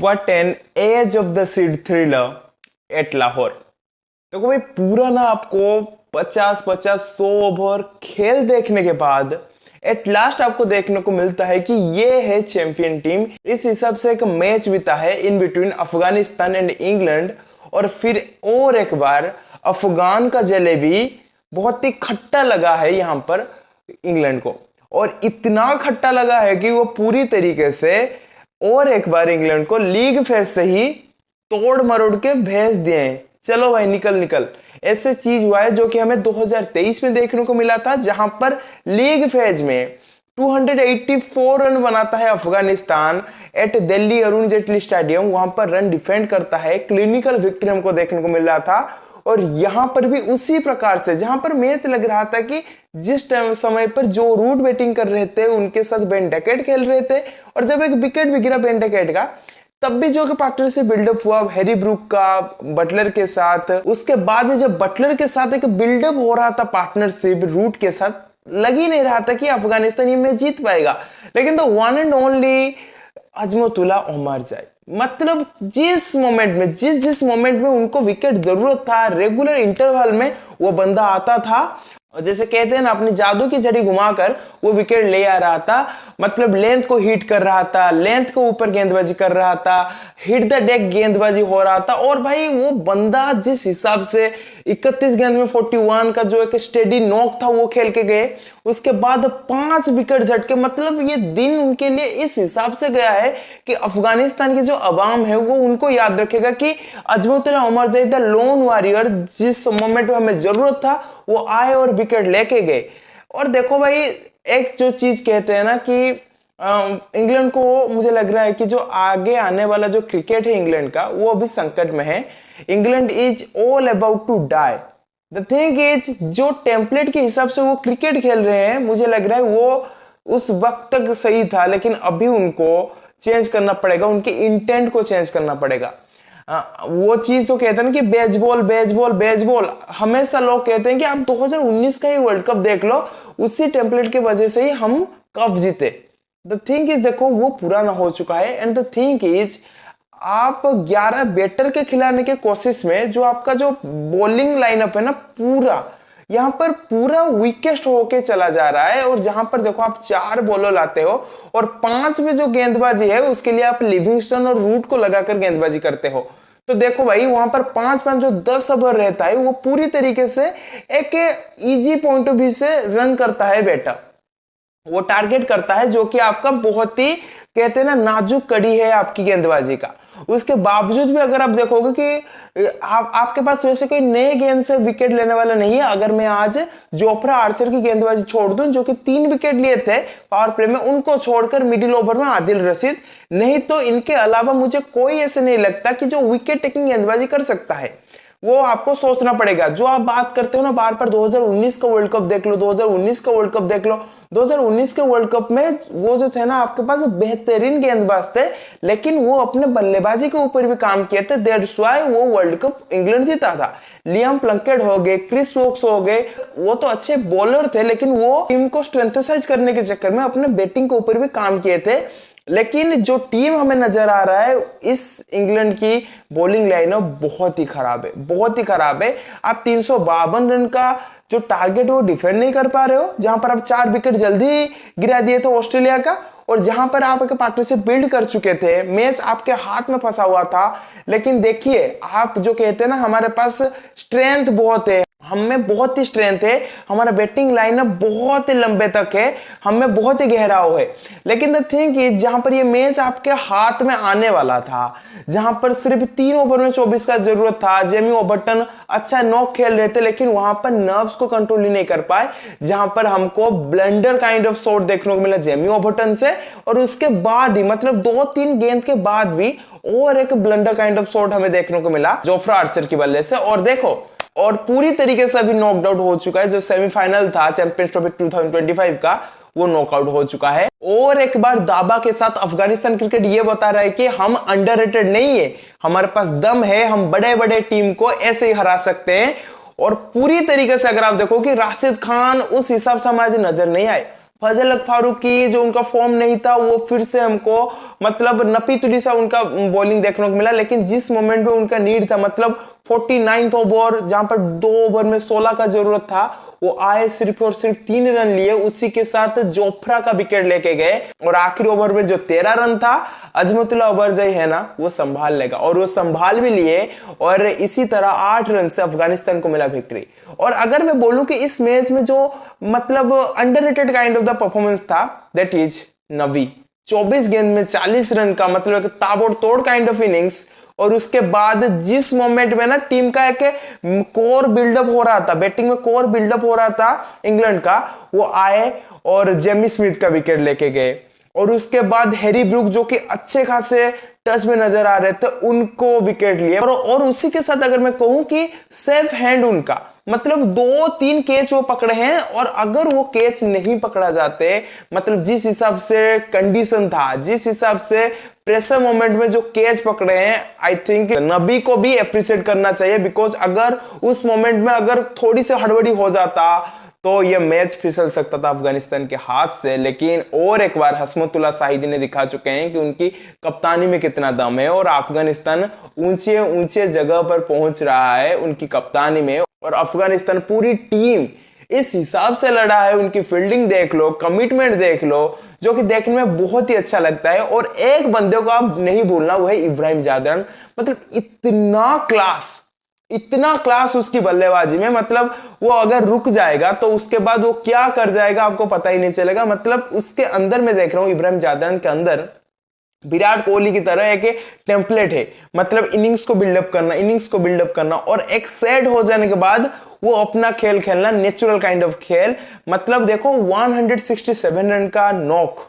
What an edge of the seat thriller at Lahore. देखो भाई, पूरा ना आपको 50-50 100 ओवर खेल देखने के बाद एट लास्ट आपको देखने को मिलता है कि ये है चैंपियन टीम। इस हिसाब से एक मैच बीता है in between Afghanistan and England, और फिर और एक बार अफगान का जलेबी बहुत ही खट्टा लगा है यहाँ पर इंग्लैंड को, और इतना खट्टा लगा है कि वो पूरी तरीके से और एक बार इंग्लैंड को लीग फेज से ही तोड़ मरोड़ के भेज दिए हैं। चलो भाई निकल निकल, ऐसे चीज हुआ है जो कि हमें 2023 में देखने को मिला था, जहां पर लीग फेज में 284 रन बनाता है अफगानिस्तान एट दिल्ली अरुण जेटली स्टेडियम। वहां पर रन डिफेंड करता है, क्लिनिकल विक्ट्री हमको देखने को मिल रहा था। और यहां पर भी उसी प्रकार से जहां पर मैच लग रहा था कि जिस टाइम समय पर जो रूट बैटिंग कर रहे थे उनके साथ बेन डकेट खेल रहे थे, और जब एक विकेट भी गिरा बेन डकेट का, तब भी जो कि पार्टनरशिप बिल्डअप हुआ हैरी ब्रूक का बटलर के साथ। उसके बाद में जब बटलर के साथ एक बिल्डअप हो रहा था पार्टनरशिप रूट के साथ, लग ही नहीं रहा था कि अफगानिस्तान ये मैच जीत पाएगा। लेकिन the one and only Azmatullah Omarzai, मतलब जिस मोमेंट में जिस मोमेंट में उनको विकेट जरूरत था, रेगुलर इंटरवल में वो बंदा आता था, और जैसे कहते हैं ना, अपनी जादू की छड़ी घुमाकर वो विकेट ले आ रहा था। मतलब लेंथ को हिट कर रहा था, लेंथ को ऊपर गेंदबाजी कर रहा था, हिट द डेक गेंदबाजी हो रहा था। और भाई वो बंदा जिस हिसाब से 31 गेंद में 41 का जो एक स्टेडी नॉक था वो खेल के गए, उसके बाद 5 विकेट झटके। मतलब ये दिन उनके लिए इस हिसाब से गया है कि अफगानिस्तान की जो अवाम है वो उनको याद रखेगा कि Azmatullah Omarzai the loan warrior, जिस मोमेंट में हमें जरूरत था वो आए और विकेट लेके गए। और देखो भाई, एक जो चीज कहते हैं ना कि इंग्लैंड को मुझे लग रहा है कि जो आगे आने वाला जो क्रिकेट है इंग्लैंड का, वो अभी संकट में है। England is all about to die. The thing is, जो टेम्पलेट के हिसाब से वो क्रिकेट खेल रहे हैं, मुझे लग रहा है वो उस वक्त तक सही था, लेकिन अभी उनको चेंज करना पड़ेगा, उनके इंटेंट को चेंज करना पड़ेगा। वो चीज तो कहते हैं ना कि बेसबॉल बेसबॉल बेसबॉल, हमेशा लोग कहते हैं कि आप 2019 का ही वर्ल्ड कप देख लो, उसी टेम्पलेट की वजह से ही हम कप जीते। द थिंग इज, देखो वो पुराना हो चुका है। एंड द थिंग इज, आप 11 बैटर के खिलाने के कोशिश में जो आपका जो बॉलिंग लाइनअप है ना, पूरा यहाँ पर पूरा वीकेस्ट होके चला जा रहा है। और जहां पर देखो आप 4 बॉलर लाते हो और 5 में जो गेंदबाजी है उसके लिए आप लिविंगस्टन और रूट को लगाकर गेंदबाजी करते हो। तो देखो भाई, वहां पर 5-5 जो 10 ओवर रहता है वो पूरी तरीके से एक इजी पॉइंट ऑफ व्यू से रन करता है बेटा, वो टारगेट करता है, जो कि आपका बहुत ही कहते हैं ना नाजुक कड़ी है आपकी गेंदबाजी का। उसके बावजूद भी अगर आप देखोगे कि आपके पास वैसे कोई नए गेंद से विकेट लेने वाला नहीं है। अगर मैं आज जोफ्रा आर्चर की गेंदबाजी छोड़ दूं, जो कि 3 विकेट लिए थे पावर प्ले में, उनको छोड़कर मिडिल ओवर में आदिल रशीद, नहीं तो इनके अलावा मुझे कोई ऐसे नहीं लगता कि जो विकेट टेकिंग गेंदबाजी कर सकता है। वो आपको सोचना पड़ेगा। जो आप बात करते हो ना बार बार, 2019 का वर्ल्ड कप देख लो, 2019 का वर्ल्ड कप देख लो। 2019 के वर्ल्ड कप में वो जो थे ना आपके पास बेहतरीन गेंदबाज थे, लेकिन वो अपने बल्लेबाजी के ऊपर भी काम किए थे। दैट्स व्हाई वो वर्ल्ड कप इंग्लैंड जीता था। लियाम प्लंकेट हो गए, क्रिस वोक्स हो गए, वो तो अच्छे बॉलर थे, लेकिन वो टीम को स्ट्रेंथसाइज करने के चक्कर में अपने बैटिंग के ऊपर भी काम किए थे। लेकिन जो टीम हमें नजर आ रहा है, इस इंग्लैंड की बॉलिंग लाइनअप बहुत ही खराब है, बहुत ही खराब है। आप 352 रन का जो टारगेट है वो डिफेंड नहीं कर पा रहे हो, जहां पर आप 4 विकेट जल्दी गिरा दिए थे ऑस्ट्रेलिया का, और जहां पर आप एक पार्टनरशिप बिल्ड कर चुके थे, मैच आपके हाथ में फंसा हुआ था। लेकिन देखिए, आप जो कहते हैं ना हमारे पास स्ट्रेंथ बहुत है, हमें बहुत ही स्ट्रेंथ है, हमारा बैटिंग लाइनअप बहुत ही लंबे तक है, हमें बहुत ही गहराव है। लेकिन द थिंग इज, जहां पर ये मैच आपके हाथ में आने वाला था, जहां पर सिर्फ 3 ओवर में 24 का जरूरत था, जेमी ओबर्टन अच्छा नॉक खेल रहे थे, लेकिन वहां पर नर्व्स को कंट्रोल ही नहीं कर पाए, जहां पर हमको ब्लंडर काइंड ऑफ शॉट देखने को मिला जेमी ओबर्टन से। और उसके बाद ही मतलब 2-3 गेंद के बाद भी और एक ब्लंडर काइंड ऑफ शॉट हमें देखने को मिला जोफ्रा आर्चर की बल्ले से। और देखो, और पूरी तरीके से अभी नॉकआउट आउट हो चुका है। जो सेमीफाइनल था चैंपियंस ट्रॉफी 2025 का, वो नॉकआउट हो चुका है। और एक बार दावा के साथ अफगानिस्तान क्रिकेट ये बता रहा है कि हम अंडररेटेड नहीं है, हमारे पास दम है, हम बड़े बड़े टीम को ऐसे ही हरा सकते हैं। और पूरी तरीके से अगर आप देखो कि राशिद खान उस हिसाब से हमारे नजर नहीं आए, फजल अल फारूकी जो उनका फॉर्म नहीं था वो फिर से हमको मतलब नपी तुली सा उनका बॉलिंग देखने को मिला, लेकिन जिस मोमेंट में उनका नीड था मतलब 49th ओवर जहां पर 2 ओवर में 16 का जरूरत था, वो आए सिर्फ और सिर्फ 3 रन लिए, उसी के साथ जोफ्रा का विकेट लेके गए और आखिरी ओवर में जो 13 रन था अजमतुल्लाह ओबरजई है ना वो संभाल लेगा और वो संभाल भी लिए और इसी तरह 8 रन से अफगानिस्तान को मिला विक्ट्री। और अगर मैं बोलूं कि इस मैच में जो मतलब underrated kind of the performance था दैट इज नबी, 24 गेंद में 40 रन का मतलब ताबड़तोड़ काइंड ऑफ इनिंग्स। और उसके बाद जिस मोमेंट में ना टीम का एक कोर बिल्डअप हो रहा था, बैटिंग में कोर बिल्डअप हो रहा था इंग्लैंड का, वो आए और जेमी स्मिथ का विकेट लेके गए और उसके बाद हैरी ब्रूक जो कि अच्छे खासे टच में नजर आ रहे थे उनको विकेट लिए और उसी के साथ अगर मैं कहूं कि सेफ हैंड उनका मतलब 2-3 कैच वो पकड़े हैं और अगर वो कैच नहीं पकड़ा जाते मतलब जिस हिसाब से कंडीशन था, जिस हिसाब से प्रेशर मोमेंट में जो कैच पकड़े हैं, आई थिंक नबी को भी अप्रिशिएट करना चाहिए बिकॉज अगर उस मोमेंट में अगर थोड़ी सी हड़बड़ी हो जाता तो ये मैच फिसल सकता था अफगानिस्तान के हाथ से। लेकिन और एक बार हसमतुल्लाह शाहिदी ने दिखा चुके हैं कि उनकी कप्तानी में कितना दम है और अफगानिस्तान ऊंचे ऊंचे जगह पर पहुंच रहा है उनकी कप्तानी में। और अफगानिस्तान पूरी टीम इस हिसाब से लड़ा है, उनकी फील्डिंग देख लो, कमिटमेंट देख लो, जो कि देखने में बहुत ही अच्छा लगता है। और एक बंदे को आप नहीं भूलना वो है इब्राहिम जादरन, मतलब इतना क्लास उसकी बल्लेबाजी में, मतलब वो अगर रुक जाएगा तो उसके बाद वो क्या कर जाएगा आपको पता ही नहीं चलेगा। मतलब उसके अंदर मैं देख रहा हूं इब्राहिम जादरन के अंदर विराट कोहली की तरह एक टेम्पलेट है, मतलब इनिंग्स को बिल्डअप करना और एक सेट हो जाने के बाद वो अपना खेल खेलना, नेचुरल काइंड ऑफ खेल। मतलब देखो 167 रन का नॉक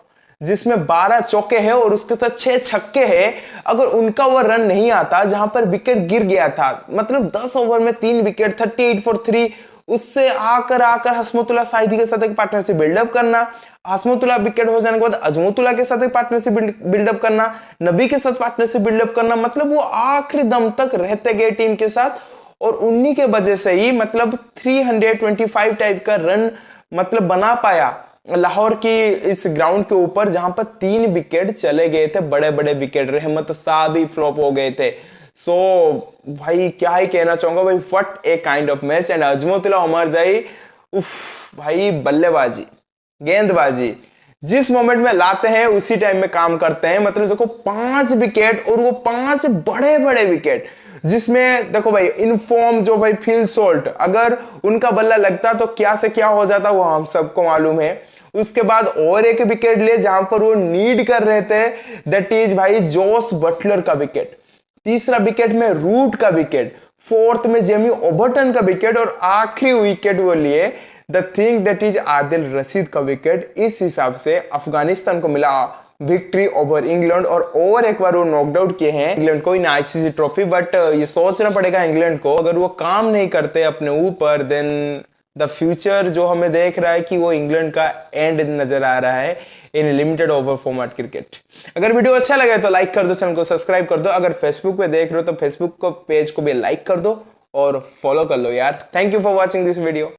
जिसमें 12 चौके हैं और उसके साथ 6 छक्के हैं, अगर उनका वो रन नहीं आता जहां पर विकेट गिर गया था, मतलब 10 ओवर में 3 विकेट 38 फॉर 3, उससे आकर हसमतुल्लाह शाहिदी के साथ एक पार्टनरशिप बिल्डअप करना, हसमतुल्लाह विकेट हो जाने के बाद अजमतुल्लाह के साथ एक पार्टनरशिप बिल्डअप करना, नबी के साथ पार्टनरशिप बिल्डअप करना, मतलब वो आखिरी दम तक रहते गए टीम के साथ और उन्हीं के वजह से ही मतलब 325 टाइप का रन मतलब बना पाया लाहौर की इस ग्राउंड के ऊपर जहां पर 3 विकेट चले गए थे, बड़े बड़े विकेट, रहमत शाह भी फ्लॉप हो गए थे। सो भाई क्या ही कहना चाहूंगा भाई, what a kind of match. And Azmatullah Omarzai उफ भाई, बल्लेबाजी, गेंदबाजी जिस मोमेंट में लाते हैं उसी टाइम में काम करते हैं। मतलब देखो 5 विकेट और वो 5 बड़े बड़े विकेट, जिसमें देखो भाई इनफॉर्म जो भाई फिल सोल्ट, अगर उनका बल्ला लगता तो क्या से क्या हो जाता वो हम सबको मालूम है। उसके बाद और एक विकेट लिए जहां पर वो नीड कर रहे थे, दैट इज भाई जोस बटलर का विकेट, तीसरा विकेट में रूट का विकेट, फोर्थ में जेमी ओबर्टन का विकेट और आखिरी विकेट वो लिए the thing that is Adil Rashid का विकेट। इस हिसाब से अफगानिस्तान को मिला विक्ट्री ओवर इंग्लैंड और एक बार वो नॉकड आउट किए हैं इंग्लैंड को इन आईसीसी ट्रॉफी। बट ये सोचना पड़ेगा इंग्लैंड को, अगर वो काम नहीं करते अपने ऊपर देन द फ्यूचर जो हमें देख रहा है कि वो इंग्लैंड का एंड नजर आ रहा है in limited over format cricket. अगर वीडियो अच्छा लगे तो लाइक कर दो, चैनल को सब्सक्राइब कर दो, अगर फेसबुक पे देख रहे हो तो फेसबुक को पेज को भी लाइक कर दो और फॉलो कर लो यार। Thank you for watching this video.